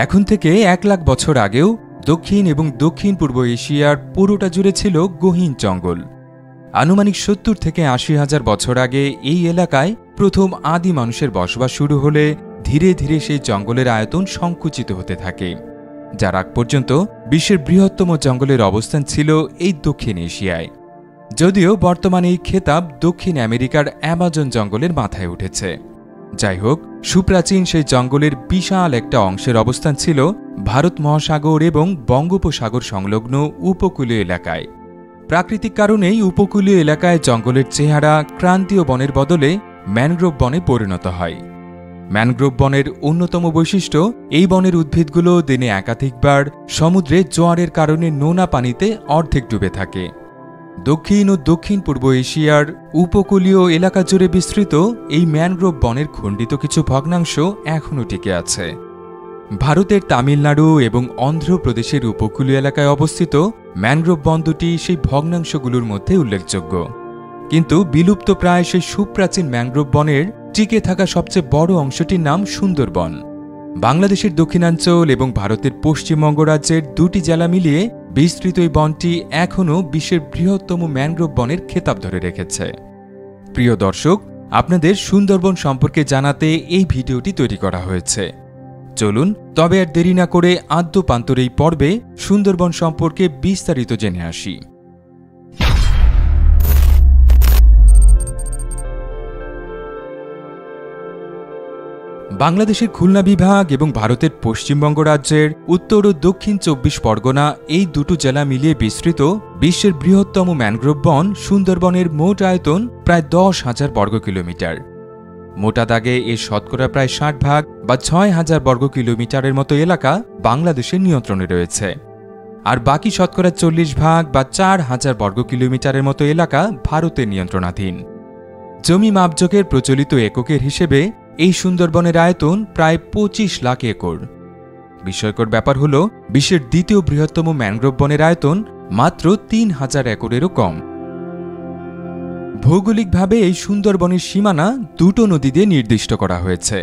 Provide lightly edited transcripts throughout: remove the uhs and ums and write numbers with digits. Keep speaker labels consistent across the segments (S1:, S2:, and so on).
S1: এখন থেকে 1 লাখ বছর আগেও দক্ষিণ এবং দক্ষিণ পূর্ব এশিয়ার পুরোটা জুড়ে ছিল গহীন জঙ্গল। আনুমানিক 70 থেকে 80 হাজার বছর আগে এই এলাকায় প্রথম আদি মানুষের বসবাস শুরু হলে ধীরে ধীরে সেই জঙ্গলের আয়তন সংকুচিত হতে থাকে, যার আগ পর্যন্ত বিশ্বের বৃহত্তম জঙ্গলের অবস্থান ছিল এই দক্ষিণ এশিয়ায়। যদিও বর্তমানে এই খেতাব দক্ষিণ আমেরিকার অ্যামাজন জঙ্গলের মাথায় উঠেছে। যাই হোক, সুপ্রাচীন সেই জঙ্গলের বিশাল একটা অংশের অবস্থান ছিল ভারত মহাসাগর এবং বঙ্গোপসাগর সংলগ্ন উপকূলীয় এলাকায়। প্রাকৃতিক কারণেই উপকূলীয় এলাকায় জঙ্গলের চেহারা ক্রান্তীয় বনের বদলে ম্যানগ্রোভ বনে পরিণত হয়। ম্যানগ্রোভ বনের অন্যতম বৈশিষ্ট্য, এই বনের উদ্ভিদগুলো দিনে একাধিকবার সমুদ্রে জোয়ারের কারণে নোনা পানিতে অর্ধেক ডুবে থাকে। দক্ষিণ ও দক্ষিণ পূর্ব এশিয়ার উপকূলীয় এলাকা জুড়ে বিস্তৃত এই ম্যানগ্রোভ বনের খণ্ডিত কিছু ভগ্নাংশ এখনও টিকে আছে। ভারতের তামিলনাড়ু এবং অন্ধ্রপ্রদেশের উপকূলীয় এলাকায় অবস্থিত ম্যানগ্রোভ বন দুটি সেই ভগ্নাংশগুলোর মধ্যে উল্লেখযোগ্য। কিন্তু বিলুপ্ত প্রায় সেই সুপ্রাচীন ম্যানগ্রোভ বনের টিকে থাকা সবচেয়ে বড় অংশটির নাম সুন্দরবন। বাংলাদেশের দক্ষিণাঞ্চল এবং ভারতের পশ্চিমবঙ্গ রাজ্যের দুটি জেলা মিলিয়ে বিস্তৃত এই বনটি এখনও বিশ্বের বৃহত্তম ম্যানগ্রোভ বনের খেতাব ধরে রেখেছে। প্রিয় দর্শক, আপনাদের সুন্দরবন সম্পর্কে জানাতে এই ভিডিওটি তৈরি করা হয়েছে। চলুন তবে আর দেরি না করে আদ্যপান্তর এই পর্বে সুন্দরবন সম্পর্কে বিস্তারিত জেনে আসি। বাংলাদেশের খুলনা বিভাগ এবং ভারতের পশ্চিমবঙ্গ রাজ্যের উত্তর ও দক্ষিণ 24 পরগনা এই দুটো জেলা মিলিয়ে বিস্তৃত বিশ্বের বৃহত্তম ম্যানগ্রোভ বন সুন্দরবনের মোট আয়তন প্রায় 10,000 বর্গ কিলোমিটার। মোটা দাগে এর শতকরা প্রায় 60% বা 6,000 বর্গ কিলোমিটারের মতো এলাকা বাংলাদেশের নিয়ন্ত্রণে রয়েছে, আর বাকি শতকরা 40% বা 4,000 বর্গ কিলোমিটারের মতো এলাকা ভারতের নিয়ন্ত্রণাধীন। জমি মাপজোকের প্রচলিত এককের হিসেবে এই সুন্দরবনের আয়তন প্রায় 25 লাখ একর। বিস্ময়কর ব্যাপার হল, বিশ্বের দ্বিতীয় বৃহত্তম ম্যানগ্রোভ বনের আয়তন মাত্র 3,000 একরেরও কম। ভৌগোলিকভাবে এই সুন্দরবনের সীমানা দুটো নদী দিয়ে নির্দিষ্ট করা হয়েছে।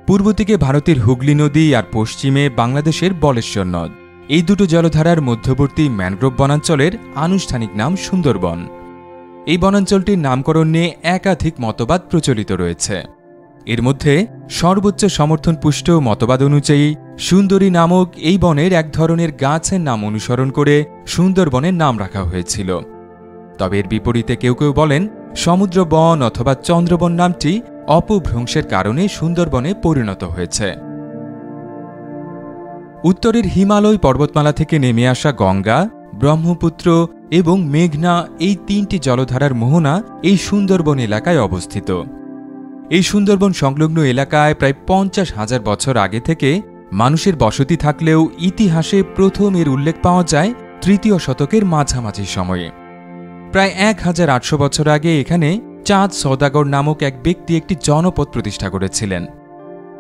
S1: পূর্ব দিকে ভারতের হুগলি নদী আর পশ্চিমে বাংলাদেশের বলেশ্বর নদ। এই দুটো জলধারার মধ্যবর্তী ম্যানগ্রোভ বনাঞ্চলের আনুষ্ঠানিক নাম সুন্দরবন। এই বনাঞ্চলটির নামকরণ নিয়ে একাধিক মতবাদ প্রচলিত রয়েছে। এর মধ্যে সর্বোচ্চ সমর্থনপুষ্ট মতবাদ অনুযায়ী সুন্দরী নামক এই বনের এক ধরনের গাছের নাম অনুসরণ করে সুন্দরবনের নাম রাখা হয়েছিল। তবে এর বিপরীতে কেউ কেউ বলেন সমুদ্র বন অথবা চন্দ্রবন নামটি অপভ্রংশের কারণে সুন্দরবনে পরিণত হয়েছে। উত্তরের হিমালয় পর্বতমালা থেকে নেমে আসা গঙ্গা, ব্রহ্মপুত্র এবং মেঘনা এই তিনটি জলধারার মোহনা এই সুন্দরবন এলাকায় অবস্থিত। এই সুন্দরবন সংলগ্ন এলাকায় প্রায় 50,000 বছর আগে থেকে মানুষের বসতি থাকলেও ইতিহাসে প্রথম এর উল্লেখ পাওয়া যায় 3য় শতকের মাঝামাঝি সময়ে। প্রায় 1800 বছর আগে এখানে চাঁদ সওদাগর নামক এক ব্যক্তি একটি জনপদ প্রতিষ্ঠা করেছিলেন।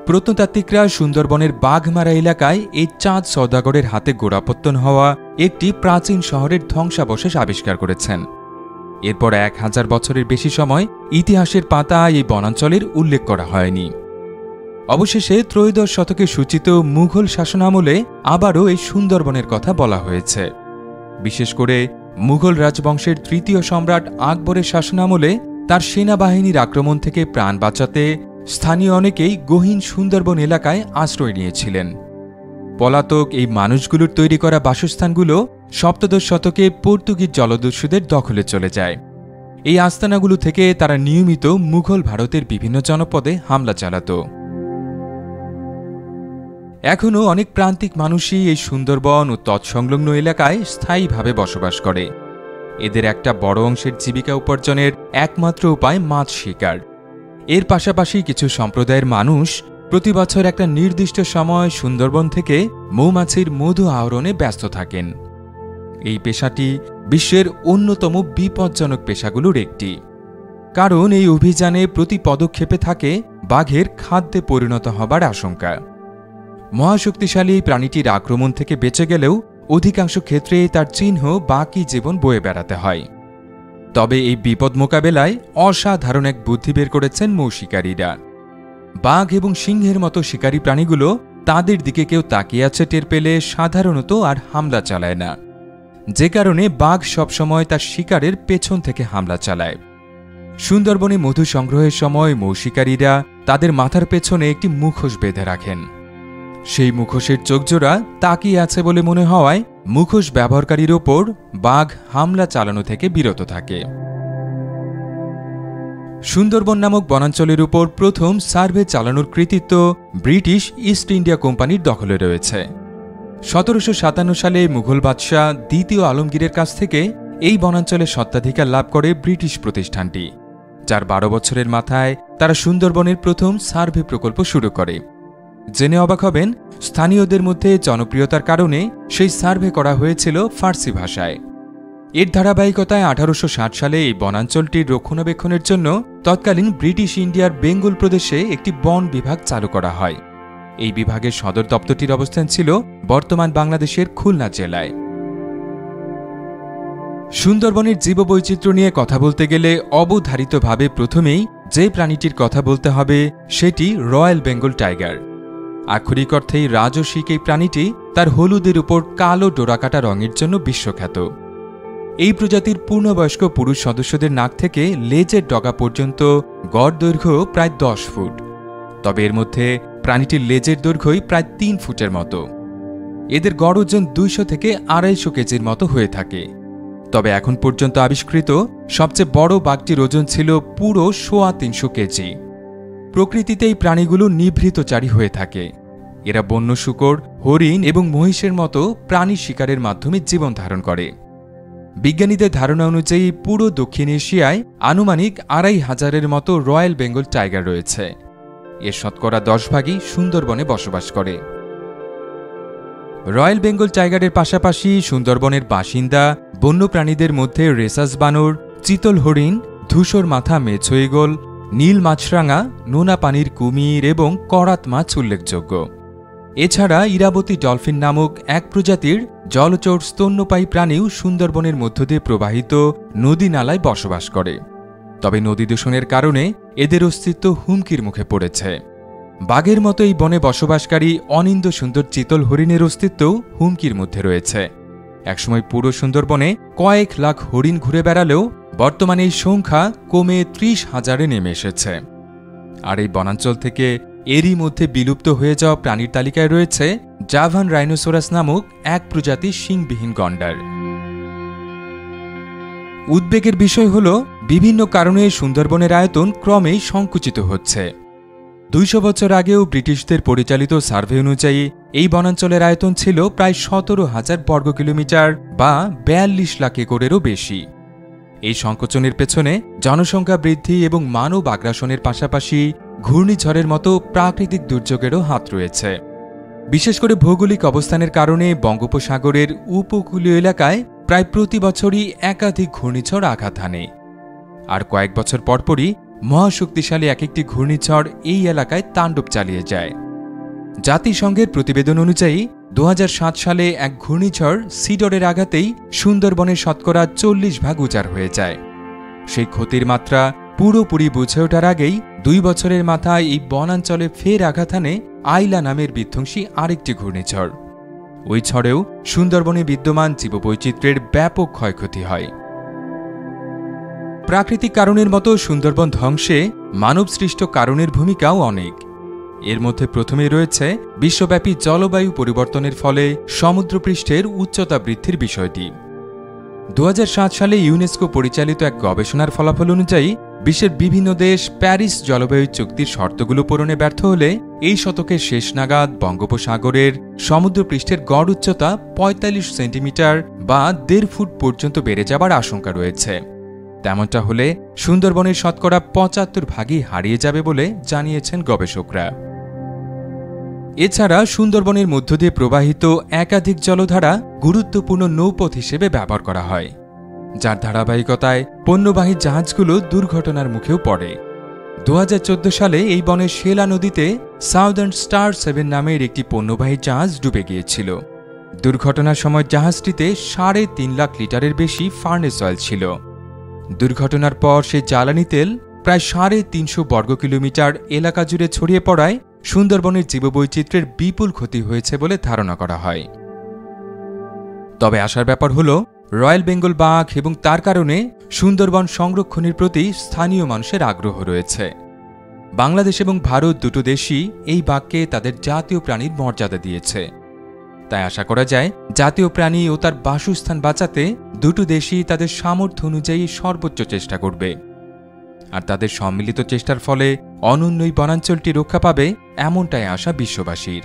S1: প্রত্নতাত্ত্বিকরা সুন্দরবনের বাঘমারা এলাকায় এই চাঁদ সওদাগরের হাতে গোড়াপত্তন হওয়া একটি প্রাচীন শহরের ধ্বংসাবশেষ আবিষ্কার করেছেন। এরপর 1000 বছরের বেশি সময় ইতিহাসের পাতায় এই বনাঞ্চলের উল্লেখ করা হয়নি। অবশেষে ত্রয়োদশ শতকে সূচিত মুঘল শাসনামলে আবারও এই সুন্দরবনের কথা বলা হয়েছে। বিশেষ করে মুঘল রাজবংশের 3য় সম্রাট আকবরের শাসনামলে তার সেনাবাহিনীর আক্রমণ থেকে প্রাণ বাঁচাতে স্থানীয় অনেকেই গহীন সুন্দরবন এলাকায় আশ্রয় নিয়েছিলেন। পলাতক এই মানুষগুলোর তৈরি করা বাসস্থানগুলো সপ্তদশ শতকে পর্তুগিজ জলদস্যুদের দখলে চলে যায়। এই আস্তানাগুলো থেকে তারা নিয়মিত মুঘল ভারতের বিভিন্ন জনপদে হামলা চালাত। এখনও অনেক প্রান্তিক মানুষই এই সুন্দরবন ও তৎসংলগ্ন এলাকায় স্থায়ীভাবে বসবাস করে। এদের একটা বড় অংশের জীবিকা উপার্জনের একমাত্র উপায় মাছ শিকার। এর পাশাপাশি কিছু সম্প্রদায়ের মানুষ প্রতি বছর একটা নির্দিষ্ট সময় সুন্দরবন থেকে মৌমাছির মধু আহরণে ব্যস্ত থাকেন। এই পেশাটি বিশ্বের অন্যতম বিপজ্জনক পেশাগুলোর একটি, কারণ এই অভিযানে প্রতি পদক্ষেপে থাকে বাঘের খাদ্যে পরিণত হবার আশঙ্কা। মহাশক্তিশালী প্রাণীটির আক্রমণ থেকে বেঁচে গেলেও অধিকাংশ ক্ষেত্রে তার চিহ্ন বাকি জীবন বয়ে বেড়াতে হয়। তবে এই বিপদ মোকাবেলায় অসাধারণ এক বুদ্ধি বের করেছেন মৌ শিকারীরা। বাঘ এবং সিংহের মতো শিকারী প্রাণীগুলো তাদের দিকে কেউ তাকিয়ে আছে টের পেলে সাধারণত আর হামলা চালায় না, যে কারণে বাঘ সবসময় তার শিকারের পেছন থেকে হামলা চালায়। সুন্দরবনে মধু সংগ্রহের সময় মৌশিকারীরা তাদের মাথার পেছনে একটি মুখোশ বেঁধে রাখেন। সেই মুখোশের চোখজোড়া তাকিয়ে আছে বলে মনে হওয়ায় মুখোশ ব্যবহারকারীর ওপর বাঘ হামলা চালানো থেকে বিরত থাকে। সুন্দরবন নামক বনাঞ্চলের উপর প্রথম সার্ভে চালানোর কৃতিত্ব ব্রিটিশ ইস্ট ইন্ডিয়া কোম্পানির দখলে রয়েছে। 1757 সালে মুঘল বাদশাহ দ্বিতীয় আলমগীরের কাছ থেকে এই বনাঞ্চলে স্বত্বাধিকার লাভ করে ব্রিটিশ প্রতিষ্ঠানটি, যার 12 বছরের মাথায় তারা সুন্দরবনের প্রথম সার্ভে প্রকল্প শুরু করে। জেনে অবাক হবেন, স্থানীয়দের মধ্যে জনপ্রিয়তার কারণে সেই সার্ভে করা হয়েছিল ফার্সি ভাষায়। এর ধারাবাহিকতায় 1860 সালে এই বনাঞ্চলটির রক্ষণাবেক্ষণের জন্য তৎকালীন ব্রিটিশ ইন্ডিয়ার বেঙ্গল প্রদেশে একটি বন বিভাগ চালু করা হয়। এই বিভাগের সদর দপ্তরটির অবস্থান ছিল বর্তমান বাংলাদেশের খুলনা জেলায়। সুন্দরবনের জীববৈচিত্র্য নিয়ে কথা বলতে গেলে অবধারিতভাবে প্রথমেই যে প্রাণীটির কথা বলতে হবে সেটি রয়্যাল বেঙ্গল টাইগার। আক্ষরিক অর্থেই রাজসিক এই প্রাণীটি তার হলুদের উপর কালো ডোরাকাটা রঙের জন্য বিশ্বখ্যাত। এই প্রজাতির পূর্ণবয়স্ক পুরুষ সদস্যদের নাক থেকে লেজের ডগা পর্যন্ত গড় দৈর্ঘ্য প্রায় 10 ফুট, তবে এর মধ্যে প্রাণীটির লেজের দৈর্ঘ্যই প্রায় 3 ফুটের মতো। এদের গড় ওজন 200 থেকে 250 কেজির মতো হয়ে থাকে। তবে এখন পর্যন্ত আবিষ্কৃত সবচেয়ে বড় বাঘটির ওজন ছিল পুরো 350 কেজি। প্রকৃতিতে এই প্রাণীগুলো নিভৃতচারী হয়ে থাকে। এরা বন্য শূকর, হরিণ এবং মহিষের মতো প্রাণী শিকারের মাধ্যমে জীবন ধারণ করে। বিজ্ঞানীদের ধারণা অনুযায়ী পুরো দক্ষিণ এশিয়ায় আনুমানিক 2500-এর মতো রয়্যাল বেঙ্গল টাইগার রয়েছে। এর শতকরা 10 ভাগই সুন্দরবনে বসবাস করে। রয়্যাল বেঙ্গল টাইগারের পাশাপাশি সুন্দরবনের বাসিন্দা বন্যপ্রাণীদের মধ্যে রেসাস বানর, চিতল হরিণ, ধূসর মাথা মেছো ঈগল, নীল মাছরাঙা, নোনা পানির কুমির এবং করাত মাছ উল্লেখযোগ্য। এছাড়া ইরাবতী ডলফিন নামক এক প্রজাতির জলচর স্তন্যপায়ী প্রাণীও সুন্দরবনের মধ্য দিয়ে প্রবাহিত নদী নালায় বসবাস করে। তবে নদী দূষণের কারণে এদের অস্তিত্ব হুমকির মুখে পড়েছে। বাঘের মতো এই বনে বসবাসকারী অনিন্দ্য সুন্দর চিতল হরিণের অস্তিত্বও হুমকির মধ্যে রয়েছে। একসময় পুরো সুন্দরবনে কয়েক লাখ হরিণ ঘুরে বেড়ালেও বর্তমানে এই সংখ্যা কমে 30,000-এ নেমে এসেছে। আর এই বনাঞ্চল থেকে এরই মধ্যে বিলুপ্ত হয়ে যাওয়া প্রাণীর তালিকায় রয়েছে জাভান রাইনোসোরাস নামক এক প্রজাতির শিংবিহীন গন্ডার। উদ্বেগের বিষয় হল, বিভিন্ন কারণে সুন্দরবনের আয়তন ক্রমেই সংকুচিত হচ্ছে। 200 বছর আগেও ব্রিটিশদের পরিচালিত সার্ভে অনুযায়ী এই বনাঞ্চলের আয়তন ছিল প্রায় 17,000 বর্গ কিলোমিটার বা 42 লাখ একরেরও বেশি। এই সংকোচনের পেছনে জনসংখ্যা বৃদ্ধি এবং মানব আগ্রাসনের পাশাপাশি ঘূর্ণিঝড়ের মতো প্রাকৃতিক দুর্যোগেরও হাত রয়েছে। বিশেষ করে ভৌগোলিক অবস্থানের কারণে বঙ্গোপসাগরের উপকূলীয় এলাকায় প্রায় প্রতি বছরই একাধিক ঘূর্ণিঝড় আঘাত হানে। আর কয়েক বছর পরপরই মহাশক্তিশালী এক একটি ঘূর্ণিঝড় এই এলাকায় তাণ্ডব চালিয়ে যায়। জাতিসংঘের প্রতিবেদন অনুযায়ী 2007 সালে এক ঘূর্ণিঝড় সিডরের আঘাতেই সুন্দরবনের শতকরা 40 ভাগ উজাড় হয়ে যায়। সেই ক্ষতির মাত্রা পুরোপুরি বুঝে ওঠার আগেই 2 বছরের মাথায় এই বনাঞ্চলে ফের আঘাত হানে আইলা নামের বিধ্বংসী আরেকটি ঘূর্ণিঝড়। ওই ঝড়েও সুন্দরবনে বিদ্যমান জীববৈচিত্র্যের ব্যাপক ক্ষয়ক্ষতি হয়। প্রাকৃতিক কারণের মতো সুন্দরবন ধ্বংসে মানবসৃষ্ট কারণের ভূমিকাও অনেক। এর মধ্যে প্রথমেই রয়েছে বিশ্বব্যাপী জলবায়ু পরিবর্তনের ফলে সমুদ্রপৃষ্ঠের উচ্চতা বৃদ্ধির বিষয়টি। 2007 সালে ইউনেস্কো পরিচালিত এক গবেষণার ফলাফল অনুযায়ী বিশ্বের বিভিন্ন দেশ প্যারিস জলবায়ু চুক্তির শর্তগুলো পূরণে ব্যর্থ হলে এই শতকের শেষ নাগাদ বঙ্গোপসাগরের সমুদ্রপৃষ্ঠের গড় উচ্চতা 45 সেন্টিমিটার বা 1.5 ফুট পর্যন্ত বেড়ে যাবার আশঙ্কা রয়েছে। তেমনটা হলে সুন্দরবনের শতকরা 75 ভাগই হারিয়ে যাবে বলে জানিয়েছেন গবেষকরা। এছাড়া সুন্দরবনের মধ্য দিয়ে প্রবাহিত একাধিক জলধারা গুরুত্বপূর্ণ নৌপথ হিসেবে ব্যবহার করা হয়, যার ধারাবাহিকতায় পণ্যবাহী জাহাজগুলো দুর্ঘটনার মুখেও পড়ে। 2014 সালে এই বনের শেলা নদীতে সাউদার্ন স্টার 7 নামের একটি পণ্যবাহী জাহাজ ডুবে গিয়েছিল। দুর্ঘটনার সময় জাহাজটিতে 3.5 লাখ লিটারের বেশি ফার্নেস অয়েল ছিল। দুর্ঘটনার পর সেই জ্বালানি তেল প্রায় 350 বর্গ কিলোমিটার এলাকা জুড়ে ছড়িয়ে পড়ায় সুন্দরবনের জীববৈচিত্র্যের বিপুল ক্ষতি হয়েছে বলে ধারণা করা হয়। তবে আশার ব্যাপার হল, রয়্যাল বেঙ্গল বাঘ এবং তার কারণে সুন্দরবন সংরক্ষণের প্রতি স্থানীয় মানুষের আগ্রহ রয়েছে। বাংলাদেশ এবং ভারত দুটো দেশই এই বাঘকে তাদের জাতীয় প্রাণীর মর্যাদা দিয়েছে। তাই আশা করা যায় জাতীয় প্রাণী ও তার বাসস্থান বাঁচাতে দুটো দেশই তাদের সামর্থ্য অনুযায়ী সর্বোচ্চ চেষ্টা করবে। আর তাদের সম্মিলিত চেষ্টার ফলে অনন্য এই বনাঞ্চলটি রক্ষা পাবে, এমনটাই আশা বিশ্ববাসীর।